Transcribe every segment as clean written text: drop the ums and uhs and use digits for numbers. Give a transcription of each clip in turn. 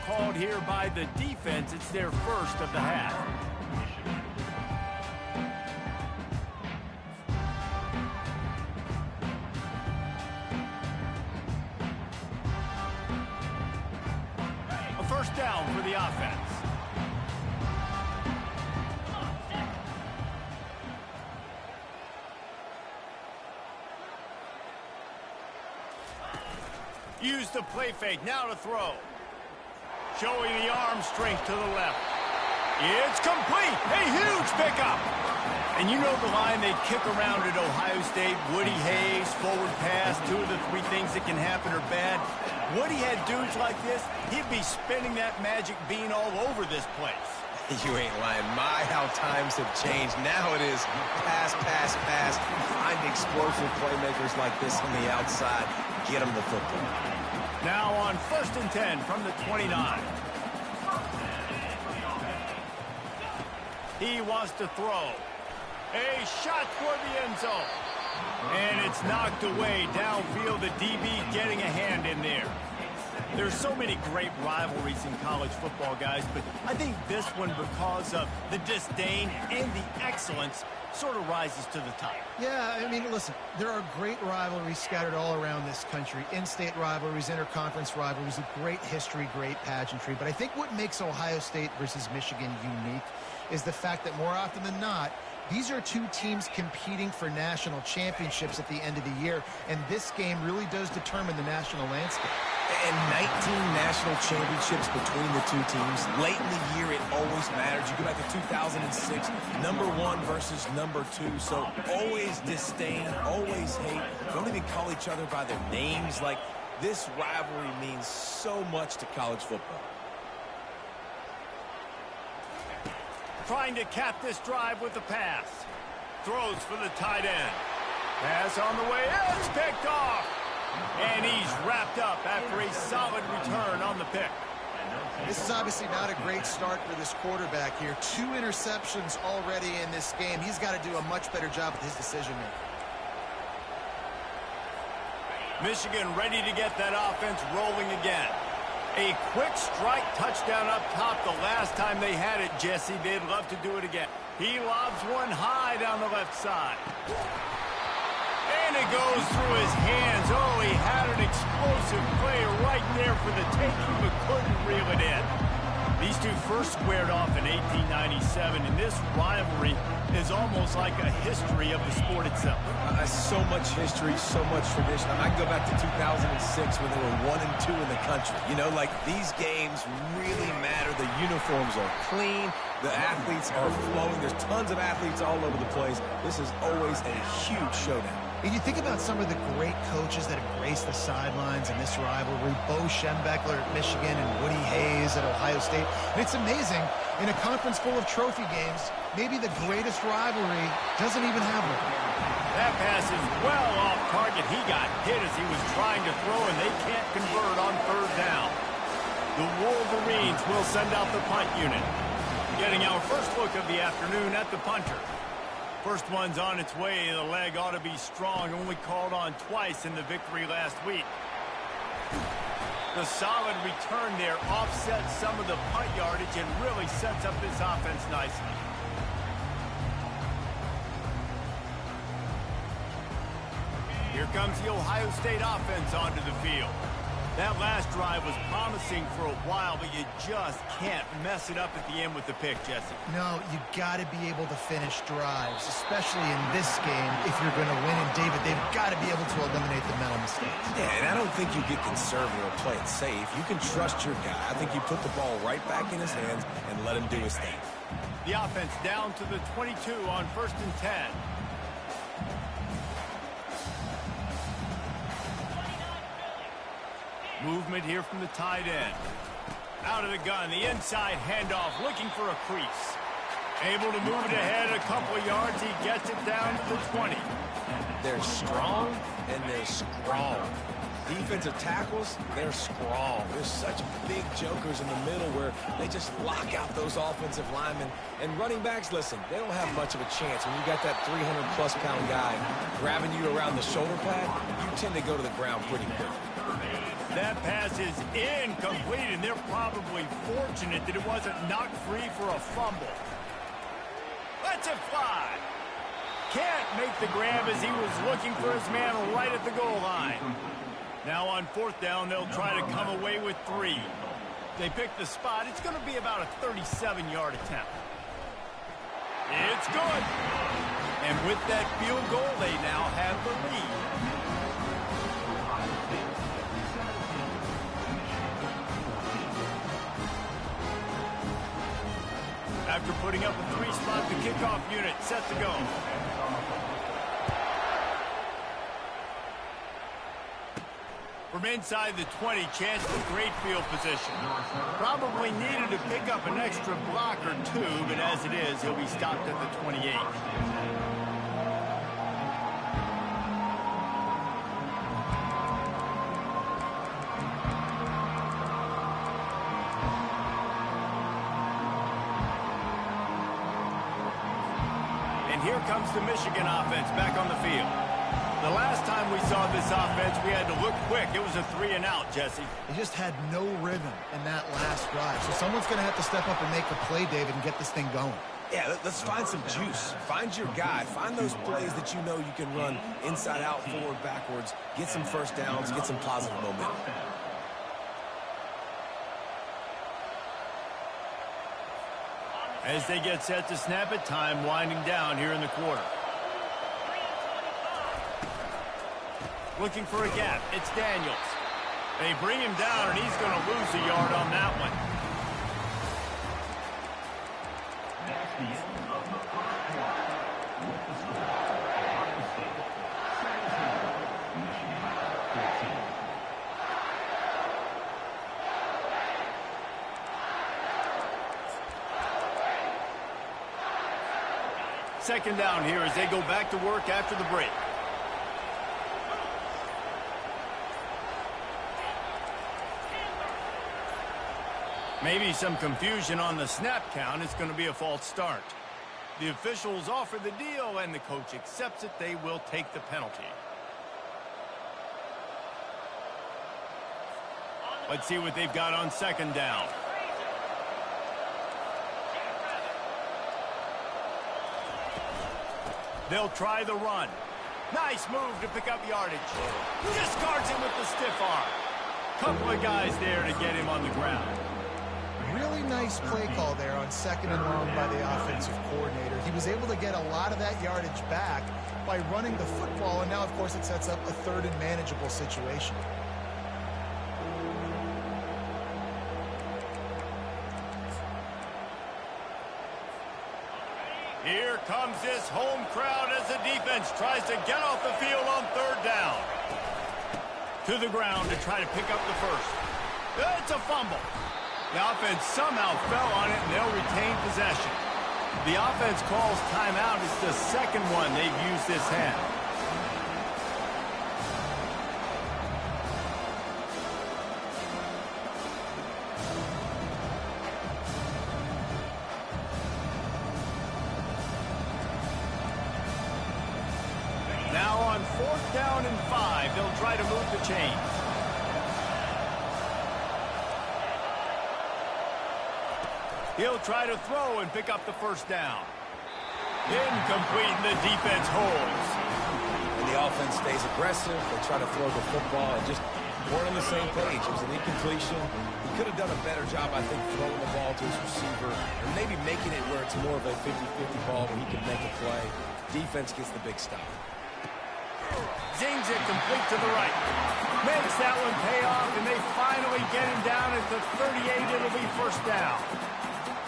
called here by the defense. It's their first of the half. A first down for the offense. Use the play fake, now to throw. Showing the arm strength to the left. It's complete, a huge pickup. And you know the line they kick around at Ohio State, Woody Hayes, forward pass, 2 of the 3 things that can happen are bad. Woody had dudes like this, he'd be spinning that magic bean all over this place. You ain't lying. My, how times have changed. Now it is pass, pass, pass. Find explosive playmakers like this on the outside. Get them the football. Now on 1st and 10 from the 29. He wants to throw. A shot for the end zone. And it's knocked away downfield. The DB getting a hand in there. There's so many great rivalries in college football, guys, but I think this one, because of the disdain and the excellence, sort of rises to the top. Yeah, I mean, listen, there are great rivalries scattered all around this country. In-state rivalries, interconference rivalries, a great history, great pageantry. But I think what makes Ohio State versus Michigan unique is the fact that more often than not, these are 2 teams competing for national championships at the end of the year, and this game really does determine the national landscape. And 19 national championships between the 2 teams. Late in the year, it always matters. You go back to 2006, number 1 versus number 2. So always disdain, always hate. Don't even call each other by their names. Like, this rivalry means so much to college football. Trying to cap this drive with the pass. Throws for the tight end. Pass on the way. It's picked off. And he's wrapped up after a solid return on the pick. This is obviously not a great start for this quarterback here. 2 interceptions already in this game. He's got to do a much better job with his decision-making. Michigan ready to get that offense rolling again. A quick strike touchdown up top the last time they had it, Jesse. They'd love to do it again. He lobs one high down the left side. And it goes through his hands. Oh, he had an explosive play right there for the taking, but couldn't reel it in. These 2 first squared off in 1897, and this rivalry is almost like a history of the sport itself. So much history, so much tradition. I can go back to 2006 when they were 1 and 2 in the country. You know, like, these games really matter. The uniforms are clean. The athletes are flowing. There's tons of athletes all over the place. This is always a huge showdown. And you think about some of the great coaches that have graced the sidelines in this rivalry, Bo Schembechler at Michigan and Woody Hayes at Ohio State. And it's amazing, in a conference full of trophy games, maybe the greatest rivalry doesn't even have one. That pass is well off target. He got hit as he was trying to throw, and they can't convert on 3rd down. The Wolverines will send out the punt unit. Getting our first look of the afternoon at the punter. First one's on its way. The leg ought to be strong. Only called on twice in the victory last week. The solid return there offsets some of the punt yardage and really sets up this offense nicely. Here comes the Ohio State offense onto the field. That last drive was promising for a while, but you just can't mess it up at the end with the pick, Jesse. No, you got to be able to finish drives, especially in this game if you're going to win. And, David, they've got to be able to eliminate the mental mistakes. Yeah, and I don't think you get conservative or play it safe. You can trust your guy. I think you put the ball right back in his hands and let him do his thing. The offense down to the 22 on 1st and 10. Movement here from the tight end. Out of the gun, the inside handoff, looking for a crease. Able to move it ahead a couple of yards. He gets it down to the 20. They're strong, and they're strong. defensive tackles, they're strong. There's such big jokers in the middle where they just lock out those offensive linemen. And running backs, listen, they don't have much of a chance. When you got that 300-plus pound guy grabbing you around the shoulder pad, you tend to go to the ground pretty quick. That pass is incomplete, and they're probably fortunate that it wasn't knocked free for a fumble. Lets it fly. Can't make the grab as he was looking for his man right at the goal line. Now on fourth down, they'll try to come away with 3. They pick the spot. It's going to be about a 37-yard attempt. It's good. And with that field goal, they now have the lead. After putting up a 3-spot, the kickoff unit set to go. From inside the 20, chance for great field position. Probably needed to pick up an extra block or 2, but as it is, he'll be stopped at the 28. And here comes the Michigan offense back on the field. The last time we saw this offense, we had to look quick. It was a 3-and-out, Jesse. They just had no rhythm in that last drive. So someone's going to have to step up and make a play, David, and get this thing going. Yeah, let's find some juice. Find your guy. Find those plays that you know you can run inside out, forward, backwards. Get some first downs. Get some positive momentum. As they get set to snap it, time winding down here in the quarter. Looking for a gap. It's Daniels. They bring him down, and he's going to lose a yard on that one. Second down here as they go back to work after the break. Maybe some confusion on the snap count. It's going to be a false start. The officials offer the deal, and the coach accepts it. They will take the penalty. Let's see what they've got on second down. They'll try the run. Nice move to pick up yardage. Discards him with the stiff arm. Couple of guys there to get him on the ground. Really nice play call there on second and long by the offensive coordinator. He was able to get a lot of that yardage back by running the football, and now, of course, it sets up a third and manageable situation. Here comes this home crowd as the defense tries to get off the field on third down. To the ground to try to pick up the first. It's a fumble. The offense somehow fell on it, and they'll retain possession. The offense calls timeout. It's the second one they've used this half. Now on fourth down and 5, they'll try to move the chains. He'll try to throw and pick up the first down. Incomplete, and the defense holds. And the offense stays aggressive. They try to throw the football and just weren't on the same page. It was an incompletion. He could have done a better job, I think, throwing the ball to his receiver and maybe making it where it's more of a 50-50 ball where he can make a play. Defense gets the big stop. Zings it complete to the right. Makes that one pay off, and they finally get him down at the 38. It'll be first down.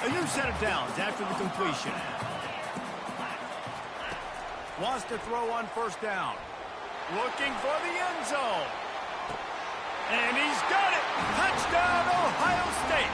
A new set of downs after the completion. Wants to throw on first down. Looking for the end zone. And he's got it. Touchdown, Ohio State.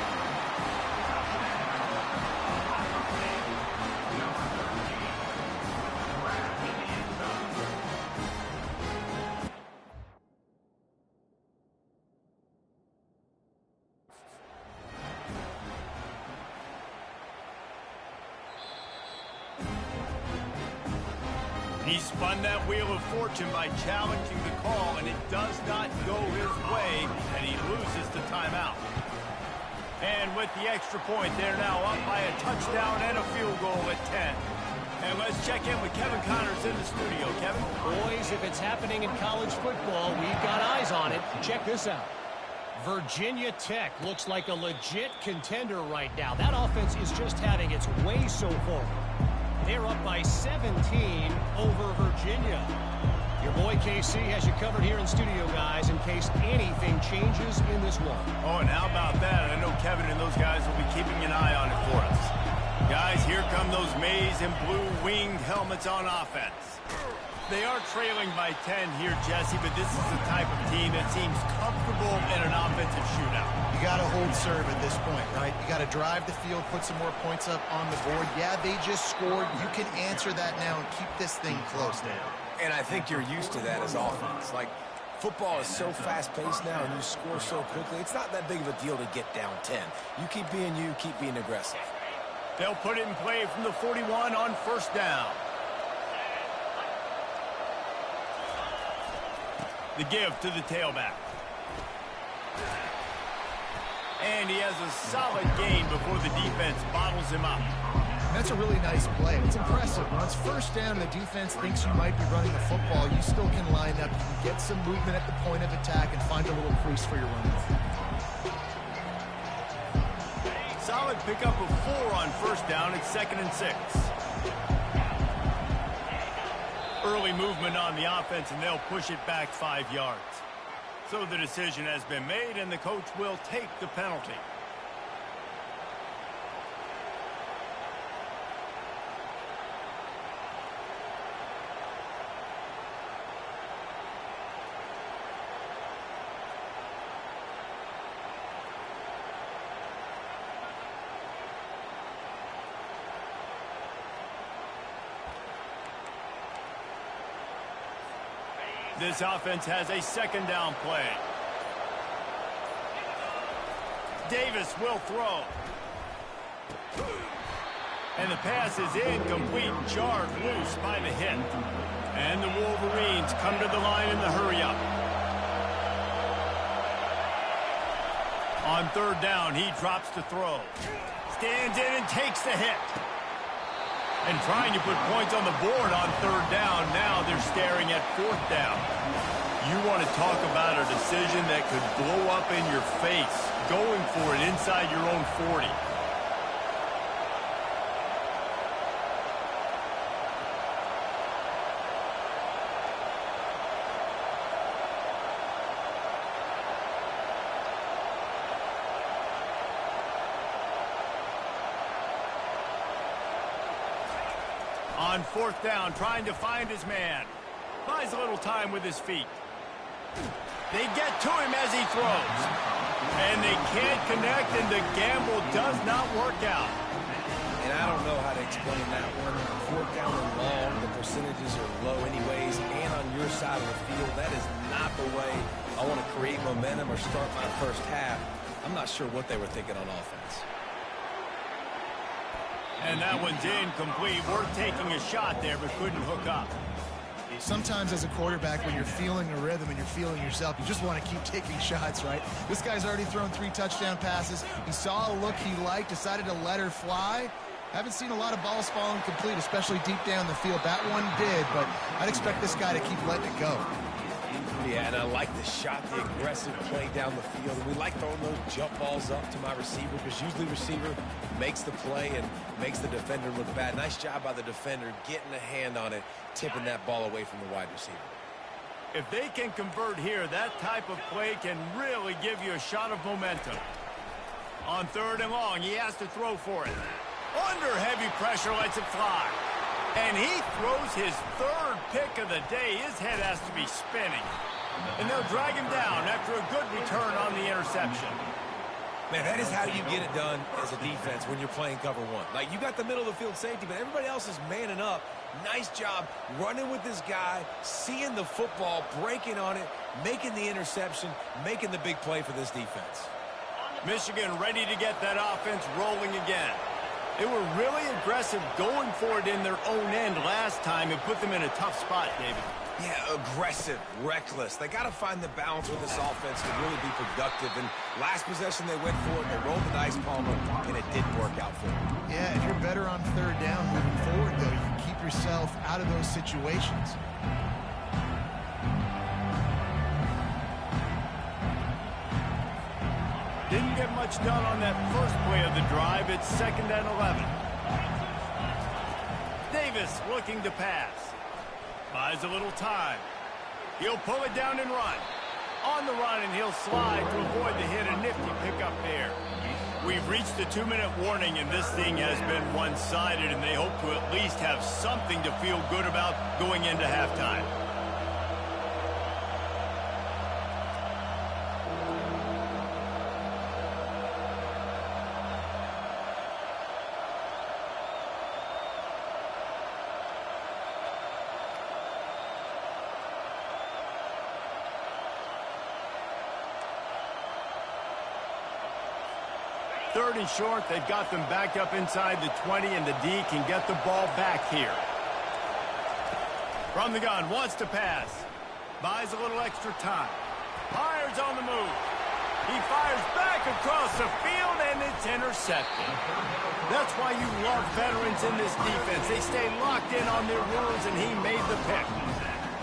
He spun that wheel of fortune by challenging the call, and it does not go his way, and he loses the timeout. And with the extra point, they're now up by a touchdown and a field goal at 10. And let's check in with Kevin Connors in the studio. Kevin? Boys, if it's happening in college football, we've got eyes on it. Check this out. Virginia Tech looks like a legit contender right now. That offense is just having its way so far. They're up by 17 over Virginia. Your boy KC has you covered here in studio, guys, in case anything changes in this one. Oh, and how about that? I know Kevin and those guys will be keeping an eye on it for us. Guys, here come those maize and blue winged helmets on offense. They are trailing by 10 here, Jesse, but this is the type of team that seems comfortable in an offensive shootout. You got to hold serve at this point, right? You got to drive the field, put some more points up on the board. Yeah, they just scored. You can answer that now and keep this thing close now. And I think you're used to that as offense. Like, football is so fast-paced now and you score so quickly, it's not that big of a deal to get down 10. You keep being aggressive. They'll put it in play from the 41 on first down. The give to the tailback. And he has a solid gain before the defense bottles him up. That's a really nice play. It's impressive. When it's first down and the defense thinks you might be running the football, you still can line up. You can get some movement at the point of attack and find a little crease for your running. Solid pickup of 4 on first down. It's 2nd and 6. Early movement on the offense, and they'll push it back 5 yards. So the decision has been made, and the coach will take the penalty. This offense has a 2nd down play. Davis will throw. And the pass is incomplete, jarred loose by the hit. And the Wolverines come to the line in the hurry-up. On 3rd down, he drops to throw. Stands in and takes the hit. And trying to put points on the board on 3rd down. Now they're staring at 4th down. You want to talk about a decision that could blow up in your face, going for it inside your own 40. On 4th down, trying to find his man. Buys a little time with his feet. They get to him as he throws. And they can't connect, and the gamble does not work out. And I don't know how to explain that one. 4th down and long, the percentages are low anyways, and on your side of the field, that is not the way I want to create momentum or start my first half. I'm not sure what they were thinking on offense. And that one's incomplete. We're taking a shot there, but couldn't hook up. Sometimes as a quarterback, when you're feeling a rhythm and you're feeling yourself, you just want to keep taking shots, right? This guy's already thrown 3 touchdown passes. He saw a look he liked, decided to let her fly. Haven't seen a lot of balls falling complete, especially deep down the field. That one did, but I'd expect this guy to keep letting it go. Yeah, and I like the shot, the aggressive play down the field. And we like throwing those jump balls up to my receiver because usually receiver makes the play and makes the defender look bad. Nice job by the defender getting a hand on it, tipping that ball away from the wide receiver. If they can convert here, that type of play can really give you a shot of momentum. On 3rd and long, he has to throw for it. Under heavy pressure, lets it fly. And he throws his 3rd pick of the day. His head has to be spinning. And they'll drag him down after a good return on the interception. Man, that is how you get it done as a defense when you're playing cover 1. Like, you got the middle of the field safety, but everybody else is manning up. Nice job running with this guy, seeing the football, breaking on it, making the interception, making the big play for this defense. Michigan ready to get that offense rolling again. They were really aggressive going for it in their own end last time and put them in a tough spot, David. Yeah, aggressive, reckless. They got to find the balance with this offense to really be productive. And last possession they went for it, they rolled the dice, Palmer, and it didn't work out for them. Yeah, if you're better on third down moving forward, though, you can keep yourself out of those situations. Didn't get much done on that first play of the drive. It's 2nd and 11. Davis looking to pass. Buys a little time. He'll pull it down and run. On the run, and he'll slide to avoid the hit. A nifty pickup there. We've reached the 2-minute warning, and this thing has been one-sided, and they hope to at least have something to feel good about going into halftime. Third and short, they've got them back up inside the 20, and the D can get the ball back here. From the gun, wants to pass. Buys a little extra time. Fires on the move. He fires back across the field, and it's intercepted. That's why you love veterans in this defense. They stay locked in on their rules, and he made the pick.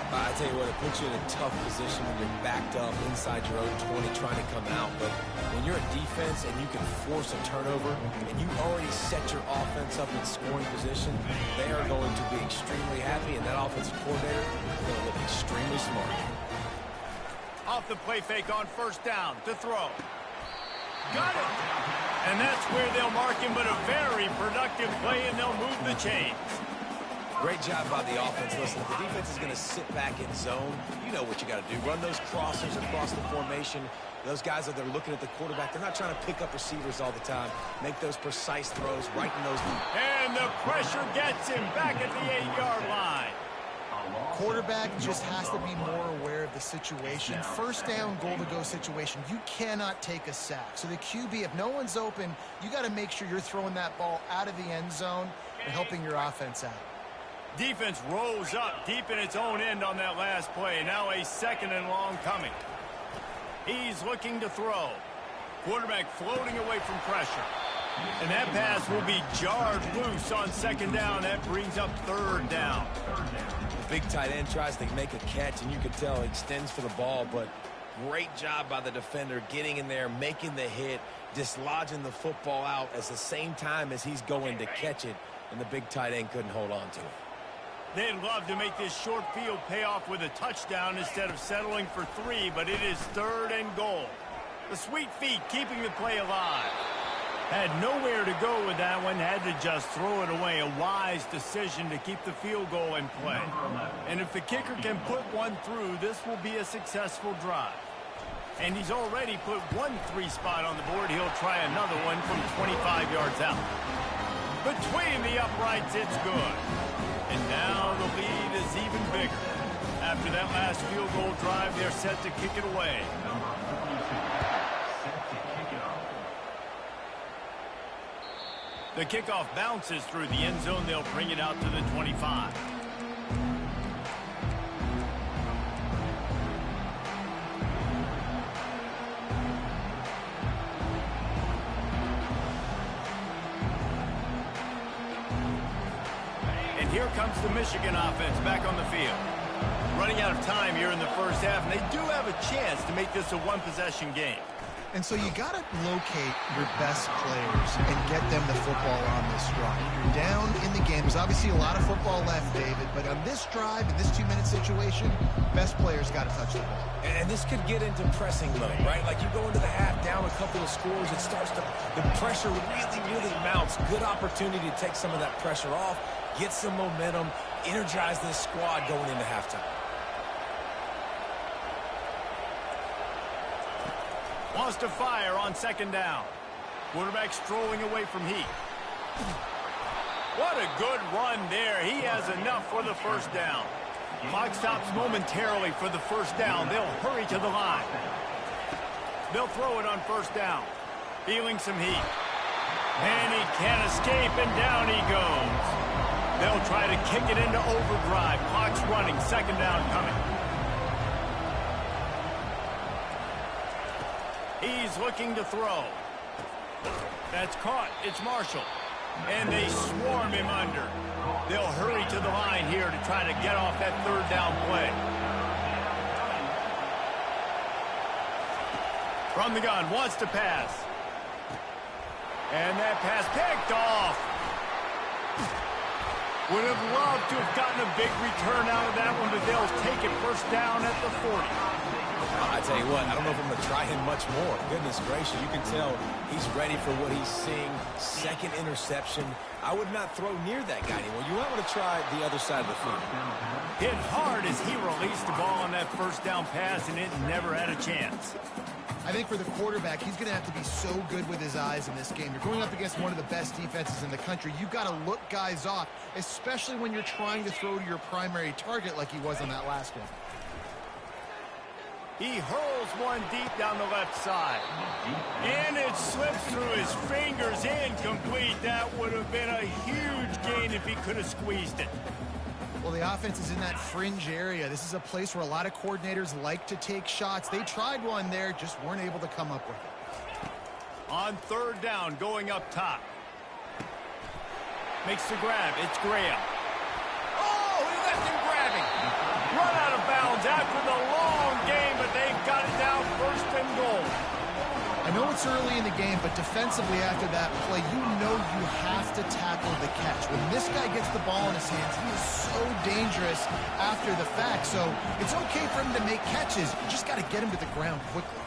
I tell you what, it puts you in a tough position when you're backed up inside your own 20 trying to come out. But when you're a defense and you can force a turnover and you already set your offense up in scoring position, they are going to be extremely happy, and that offensive coordinator is going to look extremely smart. Off the play fake on first down to throw. Got it! And that's where they'll mark him, but a very productive play, and they'll move the chains. Great job by the offense. Listen, if the defense is going to sit back in zone, you know what you got to do. Run those crossers across the formation. Those guys that they're looking at the quarterback, they're not trying to pick up receivers all the time. Make those precise throws right in those. And the pressure gets him back at the 8-yard line. Quarterback just has to be more aware of the situation. First down, goal-to-go situation. You cannot take a sack. So the QB, if no one's open, you got to make sure you're throwing that ball out of the end zone and helping your offense out. Defense rose up deep in its own end on that last play. Now a 2nd and long coming. He's looking to throw. Quarterback floating away from pressure. And that pass will be jarred loose on 2nd down. That brings up 3rd down. The big tight end tries to make a catch, and you can tell he extends for the ball, but great job by the defender getting in there, making the hit, dislodging the football out at the same time as he's going to catch it, and the big tight end couldn't hold on to it. They'd love to make this short field pay off with a touchdown instead of settling for 3, but it is 3rd and goal. The sweet feet keeping the play alive. Had nowhere to go with that one, had to just throw it away. A wise decision to keep the field goal in play. And if the kicker can put one through, this will be a successful drive. And he's already put one 3 spot on the board. He'll try another one from 25 yards out. Between the uprights, it's good. And now the lead is even bigger. After that last field goal drive, they're set to kick it away. The kickoff bounces through the end zone. They'll bring it out to the 25. And here comes the Michigan offense back on the field. Running out of time here in the first half, and they do have a chance to make this a one-possession game. And so you got to locate your best players and get them the football on this drive. You're down in the game. There's obviously a lot of football left, David, but on this drive, in this 2-minute situation, best players got to touch the ball. And this could get into pressing mode, right? Like you go into the half, down a couple of scores, it starts to, the pressure really mounts. Good opportunity to take some of that pressure off, get some momentum, energize this squad going into halftime. Wants to fire on 2nd down. Quarterback strolling away from Heath. What a good run there. He has enough for the first down. Clock stops momentarily for the first down. They'll hurry to the line. They'll throw it on first down. Feeling some heat. And he can't escape, and down he goes. They'll try to kick it into overdrive. Clock's running, second down coming. He's looking to throw. That's caught. It's Marshall. And they swarm him under. They'll hurry to the line here to try to get off that third down play. From the gun, wants to pass. And that pass picked off. Would have loved to have gotten a big return out of that one, but they'll take it first down at the 40. I tell you what, I don't know if I'm going to try him much more. Goodness gracious, you can tell he's ready for what he's seeing. Second interception. I would not throw near that guy anymore. You might want to try the other side of the field. Hit hard as he released the ball on that first down pass, and it never had a chance. I think for the quarterback, he's going to have to be so good with his eyes in this game. You're going up against one of the best defenses in the country. You've got to look guys off, especially when you're trying to throw to your primary target like he was on that last one. He hurls one deep down the left side. And it slips through his fingers, incomplete. That would have been a huge gain if he could have squeezed it. Well, the offense is in that fringe area. This is a place where a lot of coordinators like to take shots. They tried one there, just weren't able to come up with it. On third down, going up top. Makes the grab. It's Graham. Oh, he left him grabbing. Run out of bounds after the long game, but they've got it down first and goal. I know it's early in the game, but defensively after that play, you know you have to tackle the catch. When this guy gets the ball in his hands, he is so dangerous after the fact. So it's okay for him to make catches. You just got to get him to the ground quickly.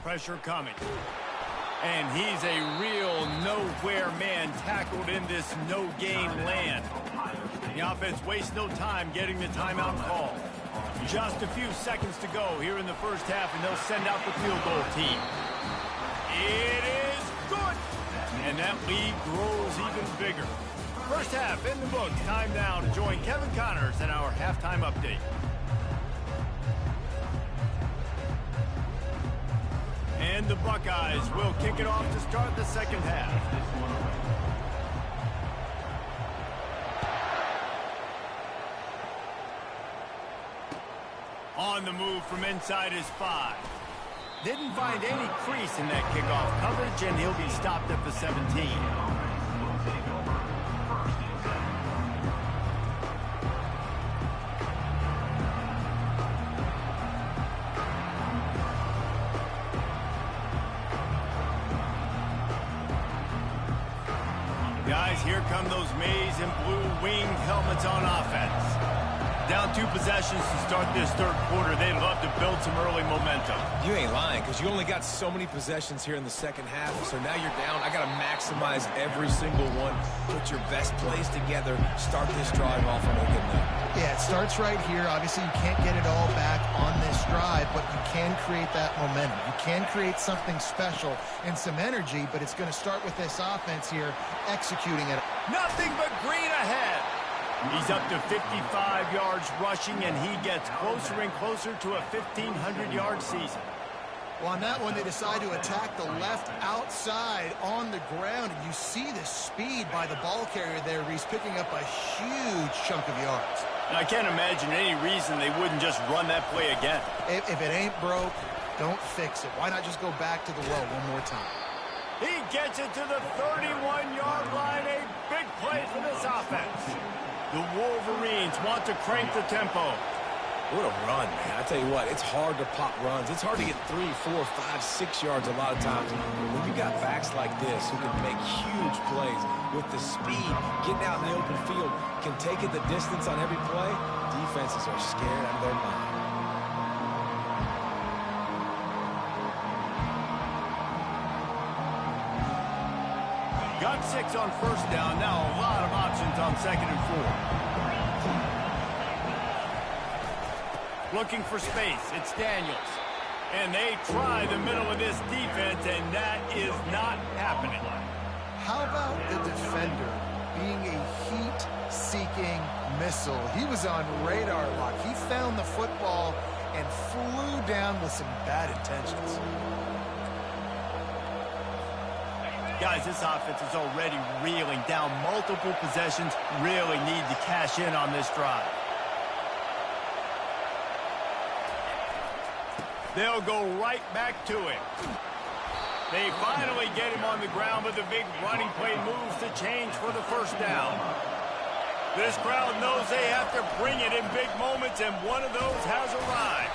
Pressure coming. And he's a real nowhere man tackled in this no-gain land. The offense wastes no time getting the timeout call. Just a few seconds to go here in the first half, and they'll send out the field goal team. It is good! And that lead grows even bigger. First half in the books. Time now to join Kevin Connors in our halftime update. And the Buckeyes will kick it off to start the second half. On the move from inside his 5. Didn't find any crease in that kickoff coverage, and he'll be stopped at the 17. Guys, here come those maize and blue winged helmets on offense. Down 2 possessions to start this third quarter. They'd love to build some early momentum. You ain't lying, because you only got so many possessions here in the second half, so now you're down. I got to maximize every single one. Put your best plays together. Start this drive off on a good note. Yeah, it starts right here. Obviously, you can't get it all back on this drive, but you can create that momentum. You can create something special and some energy, but it's going to start with this offense here executing it. Nothing but green ahead. He's up to 55 yards rushing, and he gets closer and closer to a 1,500-yard season. Well, on that one, they decide to attack the left outside on the ground, and you see the speed by the ball carrier there. He's picking up a huge chunk of yards. I can't imagine any reason they wouldn't just run that play again. If it ain't broke, don't fix it. Why not just go back to the well one more time? He gets it to the 31-yard line. A big play for this offense. The Wolverines want to crank the tempo. What a run, man. I tell you what, it's hard to pop runs. It's hard to get 3, 4, 5, 6 yards a lot of times. When you got backs like this who can make huge plays with the speed, getting out in the open field, can take it the distance on every play, defenses are scared out of their mind. Got 6 on first down. Now a lot of options on second and 4. Looking for space. It's Daniels. And they try the middle of this defense, and that is not happening. How about the defender being a heat-seeking missile? He was on radar lock. He found the football and flew down with some bad intentions. Guys, this offense is already reeling down multiple possessions. Really need to cash in on this drive. They'll go right back to it. They finally get him on the ground, but the big running play moves to change for the first down. This crowd knows they have to bring it in big moments, and one of those has arrived.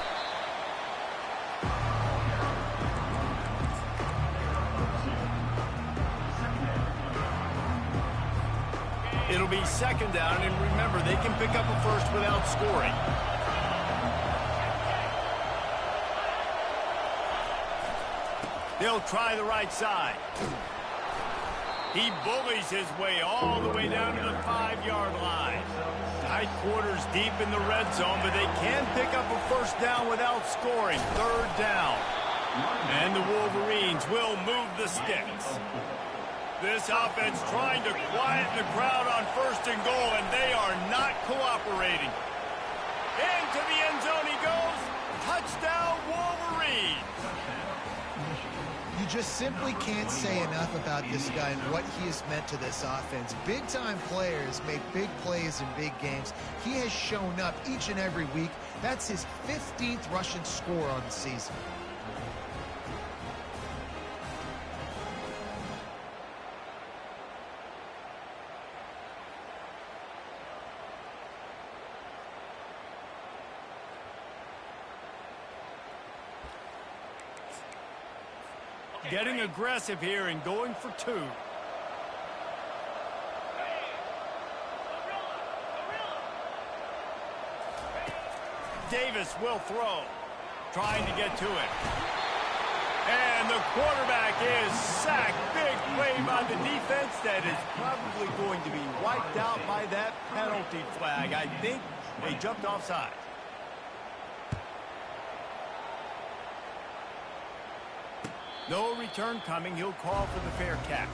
It'll be second down, and remember, they can pick up a first without scoring. They'll try the right side. He bullies his way all the way down to the 5-yard line. Tight quarters deep in the red zone, but they can pick up a first down without scoring. Third down. And the Wolverines will move the sticks. This offense trying to quiet the crowd on first and goal, and they are not cooperating. Into the end zone he goes. Touchdown, Wolverines. You just simply can't say enough about this guy and what he has meant to this offense. Big-time players make big plays in big games. He has shown up each and every week. That's his 15th rushing score on the season. Getting aggressive here and going for two. Davis will throw. Trying to get to it. And the quarterback is sacked. Big play by the defense that is probably going to be wiped out by that penalty flag. I think they jumped offside. No return coming. He'll call for the fair catch.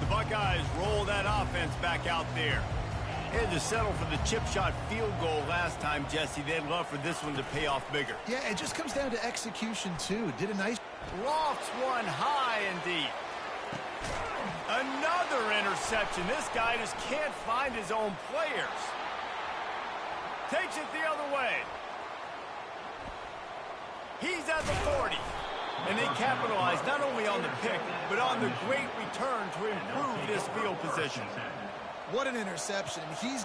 The Buckeyes roll that offense back out there. Had to settle for the chip shot field goal last time, Jesse. They'd love for this one to pay off bigger. Yeah, it just comes down to execution, too. Did a nice... Lofts one high and deep. Another interception. This guy just can't find his own players. Takes it the other way. He's at the 40. And they capitalize not only on the pick, but on the great return to improve this field position. What an interception. He's...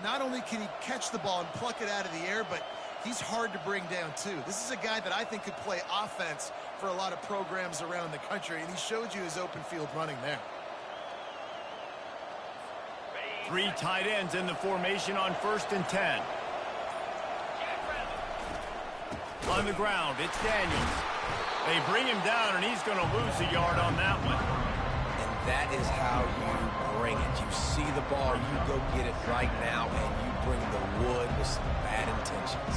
Not only can he catch the ball and pluck it out of the air, but he's hard to bring down, too. This is a guy that I think could play offense for a lot of programs around the country, and he showed you his open field running there. Three tight ends in the formation on 1st and 10. On the ground, it's Daniels. They bring him down, and he's going to lose a yard on that one. And that is how you bring it. You see the ball, you go get it right now, and you bring the wood with some bad intentions.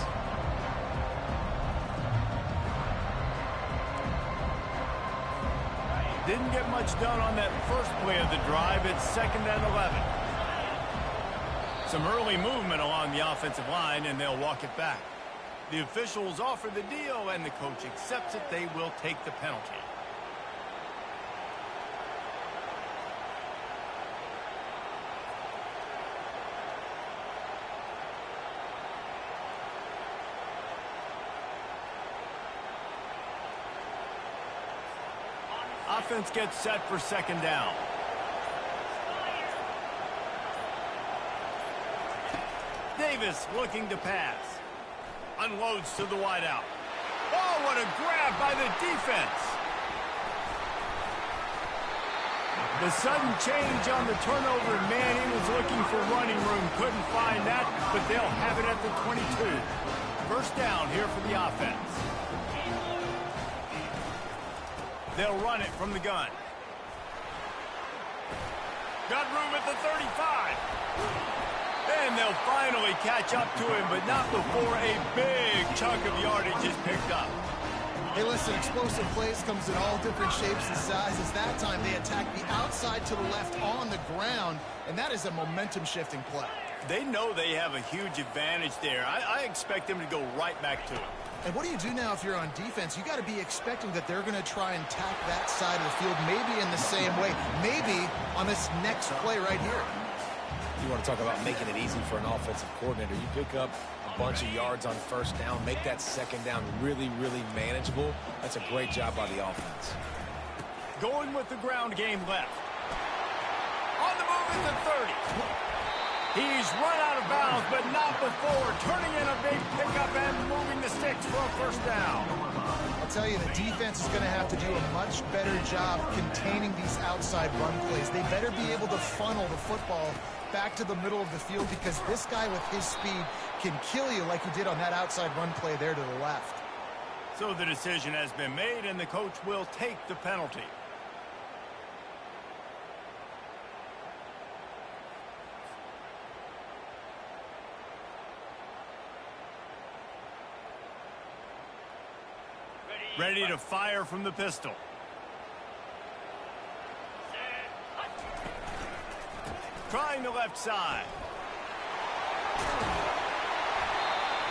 Didn't get much done on that first play of the drive. It's 2nd and 11. Some early movement along the offensive line, and they'll walk it back. The officials offer the deal, and the coach accepts it. They will take the penalty. Offense gets set for 2nd down. Davis looking to pass. Unloads to the wideout. Oh, what a grab by the defense. The sudden change on the turnover, man, he was looking for running room. Couldn't find that, but they'll have it at the 22. First down here for the offense. They'll run it from the gun. Got room at the 35. And they'll finally catch up to him, but not before a big chunk of yardage is picked up. Hey, listen, explosive plays comes in all different shapes and sizes. That time they attack the outside to the left on the ground, and that is a momentum-shifting play. They know they have a huge advantage there. I expect them to go right back to it. And what do you do now if you're on defense? You got to be expecting that they're going to try and tack that side of the field, maybe in the same way, maybe on this next play right here. You want to talk about making it easy for an offensive coordinator. You pick up a bunch of yards on first down, make that second down really, really manageable. That's a great job by the offense. Going with the ground game left. On the move at the 30. He's run out of bounds, but not before turning in a big pickup and moving the sticks for a first down. I'll tell you, the defense is going to have to do a much better job containing these outside run plays. They better be able to funnel the football back to the middle of the field, because this guy with his speed can kill you like he did on that outside run play there to the left. So the decision has been made, and the coach will take the penalty. Ready to fire from the pistol. Trying the left side.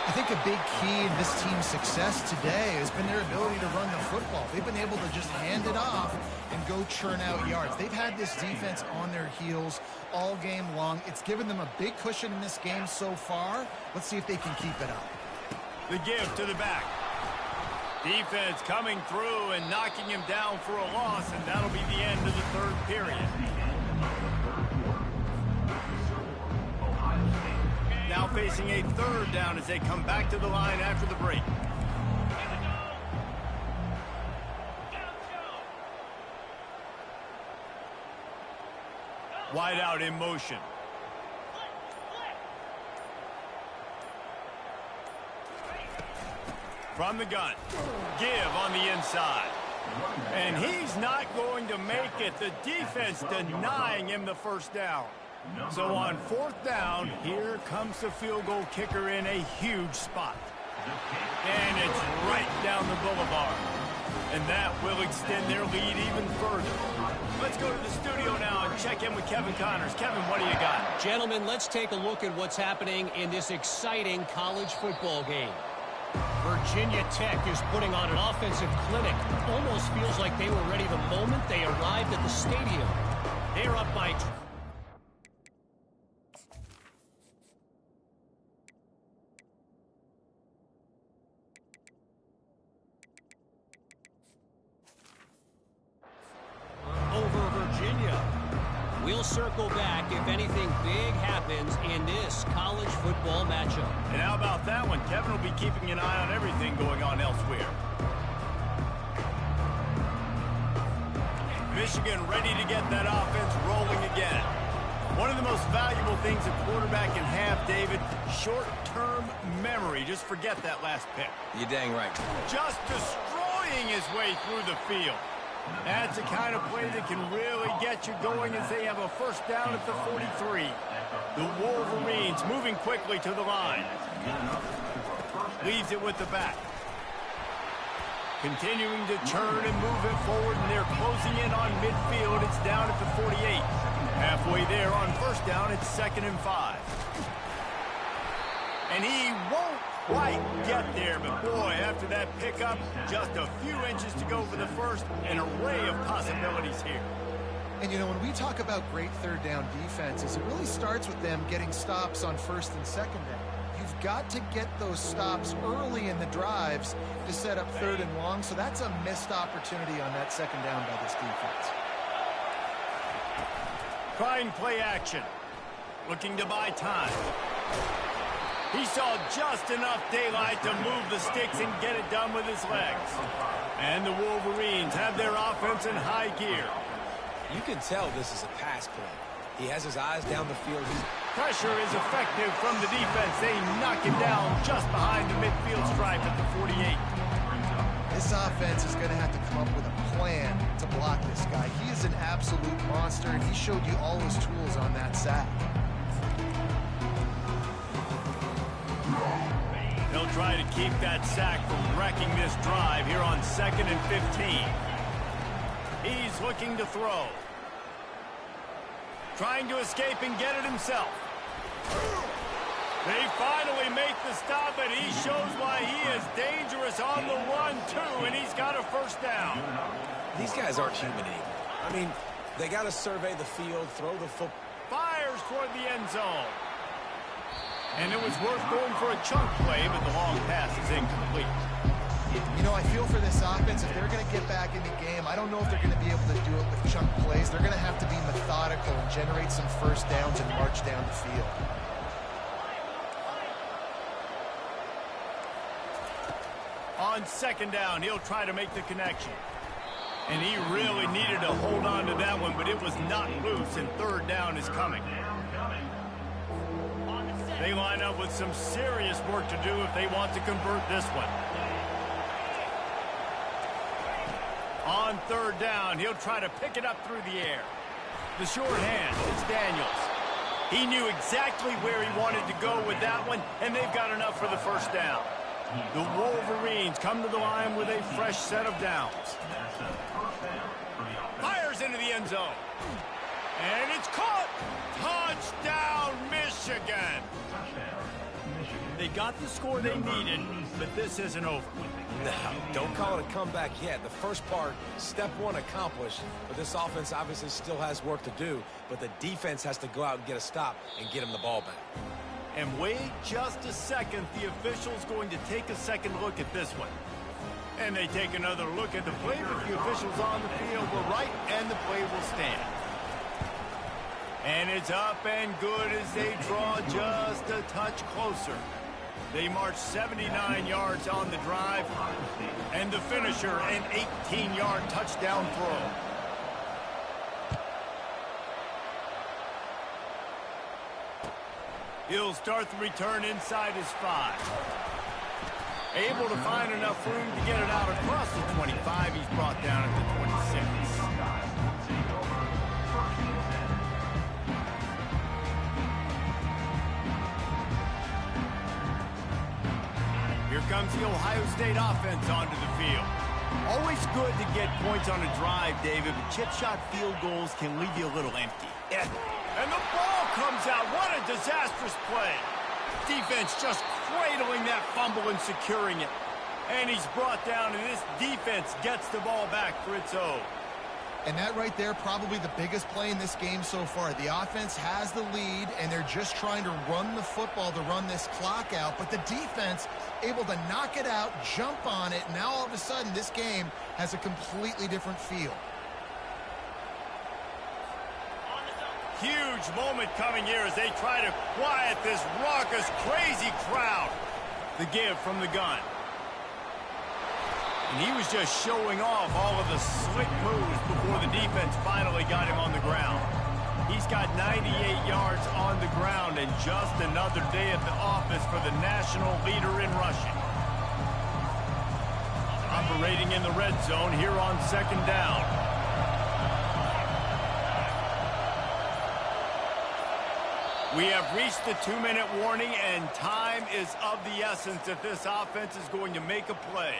I think a big key in this team's success today has been their ability to run the football. They've been able to just hand it off and go churn out yards. They've had this defense on their heels all game long. It's given them a big cushion in this game so far. Let's see if they can keep it up. The give to the back. Defense coming through and knocking him down for a loss, and that'll be the end of the third period. Now facing a third down as they come back to the line after the break. Wide out in motion. From the gun. Give on the inside. And he's not going to make it. The defense denying him the first down. So on fourth down, here comes the field goal kicker in a huge spot. And it's right down the boulevard. And that will extend their lead even further. Let's go to the studio now and check in with Kevin Connors. Kevin, what do you got? Gentlemen, let's take a look at what's happening in this exciting college football game. Virginia Tech is putting on an offensive clinic. Almost feels like they were ready the moment they arrived at the stadium. They're up by... over Virginia. We'll circle back if anything big happens in this college football matchup. And how about that one? Kevin will be keeping an eye on everything going on elsewhere. Michigan ready to get that offense rolling again. One of the most valuable things a quarterback can have, David, short-term memory. Just forget that last pick. You're dang right. Just destroying his way through the field. That's the kind of play that can really get you going as they have a first down at the 43. The Wolverines moving quickly to the line. Leaves it with the back. Continuing to turn and move it forward, and they're closing in on midfield. It's down at the 48. Halfway there on first down, it's 2nd and 5. And he won't quite get there, but boy, after that pickup, just a few inches to go for the first. An array of possibilities here. And, you know, when we talk about great third down defenses, it really starts with them getting stops on first and second down. You've got to get those stops early in the drives to set up third and long, so that's a missed opportunity on that second down by this defense. Trying play action. Looking to buy time. He saw just enough daylight to move the sticks and get it done with his legs. And the Wolverines have their offense in high gear. You can tell this is a pass play. He has his eyes down the field. Pressure is effective from the defense. They knock him down just behind the midfield stripe at the 48. This offense defense is going to have to come up with a plan to block this guy. He is an absolute monster, and he showed you all his tools on that sack. They'll try to keep that sack from wrecking this drive here on 2nd and 15. He's looking to throw. Trying to escape and get it himself. They finally make the stop, and he shows why he is dangerous on the run, too, and he's got a first down. These guys aren't human either. I mean, they got to survey the field, throw the football. Fires toward the end zone. And it was worth going for a chunk play, but the long pass is incomplete. You know, I feel for this offense, if they're going to get back in the game, I don't know if they're going to be able to do it with chunk plays. They're going to have to be methodical and generate some first downs and march down the field. On 2nd down, he'll try to make the connection. And he really needed to hold on to that one, but it was not loose, and 3rd down is coming. They line up with some serious work to do if they want to convert this one. On 3rd down, he'll try to pick it up through the air. The short hand, it's Daniels. He knew exactly where he wanted to go with that one, and they've got enough for the first down. The Wolverines come to the line with a fresh set of downs. Fires into the end zone. And it's caught. Touchdown, Michigan. They got the score they needed, but this isn't over. No, don't call it a comeback yet. The first part, step one accomplished, but this offense obviously still has work to do, but the defense has to go out and get a stop and get him the ball back. And wait just a second, the official's going to take a second look at this one. And they take another look at the play, but the officials on the field were right, and the play will stand. And it's up and good as they draw just a touch closer. They march 79 yards on the drive, and the finisher, an 18-yard touchdown throw. He'll start the return inside his 5. Able to find enough room to get it out across the 25. He's brought down at the 26. Here comes the Ohio State offense onto the field. Always good to get points on a drive, David, but chip shot field goals can leave you a little empty. Yeah. And the ball comes out. What a disastrous play. Defense just cradling that fumble and securing it. And he's brought down, and this defense gets the ball back for its own. And that right there, probably the biggest play in this game so far. The offense has the lead, and they're just trying to run the football to run this clock out. But the defense able to knock it out, jump on it. Now all of a sudden, this game has a completely different feel. Huge moment coming here as they try to quiet this raucous, crazy crowd. The give from the gun. And he was just showing off all of the slick moves before the defense finally got him on the ground. He's got 98 yards on the ground and just another day at the office for the national leader in rushing. Operating in the red zone here on 2nd down. We have reached the 2-minute warning, and time is of the essence if this offense is going to make a play.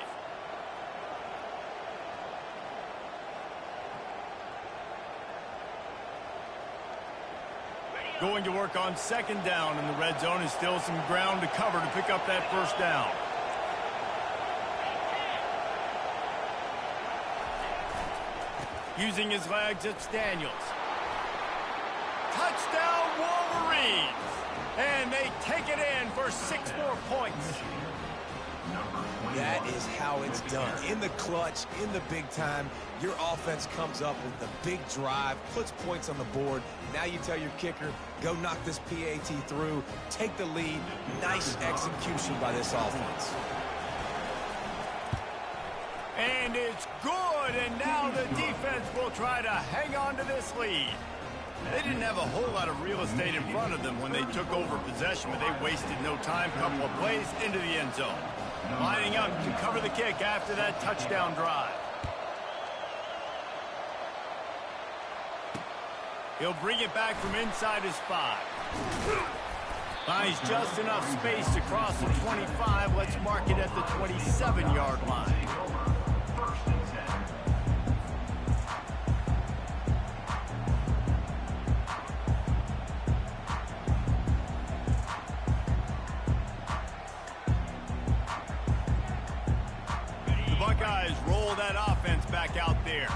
Going to work on 2nd down in the red zone, and still some ground to cover to pick up that first down. Using his legs, it's Daniels. Touchdown, Wolverines! And they take it in for 6 more points. That is how it's done. In the clutch, in the big time, your offense comes up with the big drive, puts points on the board. Now you tell your kicker, go knock this PAT through, take the lead. Nice execution by this offense. And it's good, and now the defense will try to hang on to this lead. They didn't have a whole lot of real estate in front of them when they took over possession, but they wasted no time. Couple of plays into the end zone. Lining up to cover the kick after that touchdown drive. He'll bring it back from inside his 5. Finds just enough space to cross the 25. Let's mark it at the 27-yard line. The Buckeyes roll that offense back out there.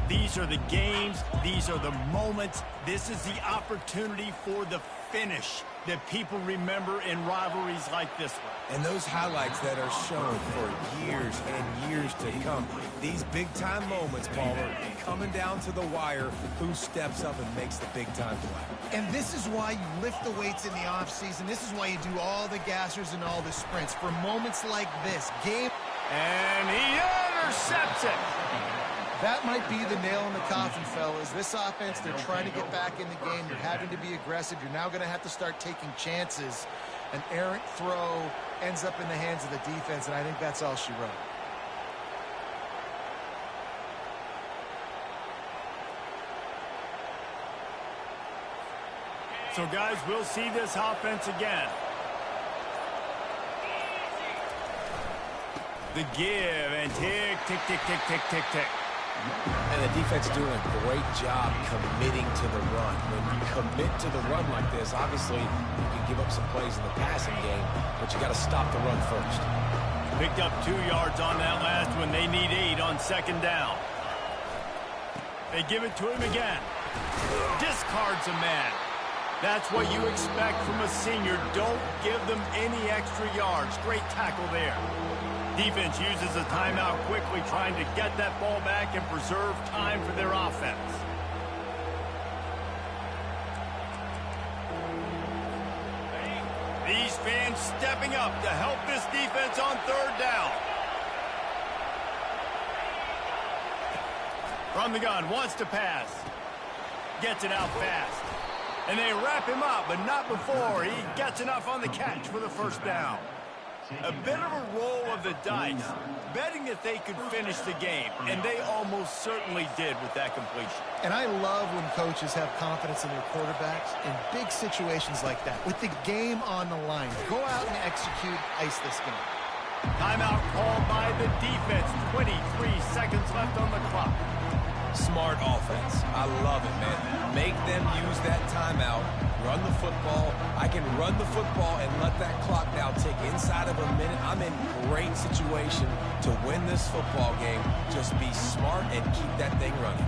These are the games. These are the moments. This is the opportunity for the finish that people remember in rivalries like this one. And those highlights that are shown for years and years to come. These big-time moments, Palmer, coming down to the wire, who steps up and makes the big-time play. And this is why you lift the weights in the offseason. This is why you do all the gassers and all the sprints. For moments like this, And he intercepts it. That might be the nail in the coffin, fellas. This offense, they're trying to get back in the game. You're having to be aggressive. You're now going to have to start taking chances. An errant throw ends up in the hands of the defense, and I think that's all she wrote. So, guys, we'll see this offense again. The give and tick, tick, tick, tick, tick, tick, tick. And the defense doing a great job committing to the run. When you commit to the run like this, obviously you can give up some plays in the passing game, but you got to stop the run first. Picked up 2 yards on that last one. They need 8 on second down. They give it to him again. Discards a man. That's what you expect from a senior. Don't give them any extra yards. Great tackle there. Defense uses a timeout quickly, trying to get that ball back and preserve time for their offense. These fans stepping up to help this defense on third down. From the gun, wants to pass. Gets it out fast. And they wrap him up, but not before he gets enough on the catch for the first down. A bit of a roll of the dice, betting that they could finish the game, and they almost certainly did with that completion. And I love when coaches have confidence in their quarterbacks in big situations like that. With the game on the line, go out and execute, ice this game. Timeout called by the defense. 23 seconds left on the clock. Smart offense. I love it, man. Make them use that timeout. Run the football. I can run the football and let that clock now tick inside of a minute. I'm in great situation to win this football game. Just be smart and keep that thing running.